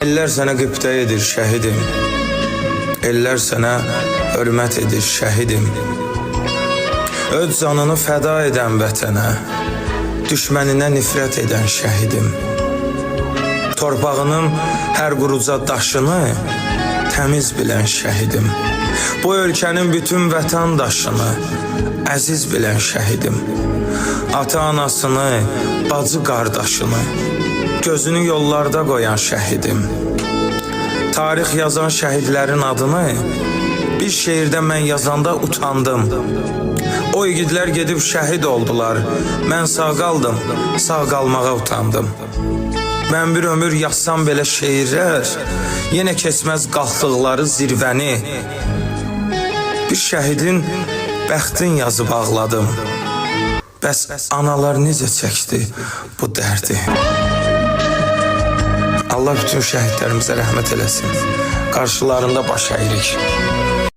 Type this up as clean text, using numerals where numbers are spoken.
Eller sənə qibtə edir şəhidim. Eller sənə hörmət edir şəhidim. Öz canını fəda edən vətənə, düşməninə nifrət edən şəhidim. Torpağının hər quruca daşını təmiz bilən şəhidim. Bu ölkənin bütün vətəndaşını əziz bilən şəhidim. Ata-anasını, bacı qardaşını gözünü yollarda qoyan şəhidim. Tarix yazan şəhidlərin adını bir şeirdə mən yazanda utandım. O igidlər gedib şəhid oldular. Mən sağ qaldım, sağ qalmağa utandım. Mən bir ömür yazsam belə şeirlər, yenə keçməz qalxdıqları zirvəni. Bir şəhidin bəxtin yazıb ağladım. Bəs analar necə çəkdi bu dərdi? Allah bütün şəhidlərimizə rəhmət eləsin. Qarşılarında baş əyirik.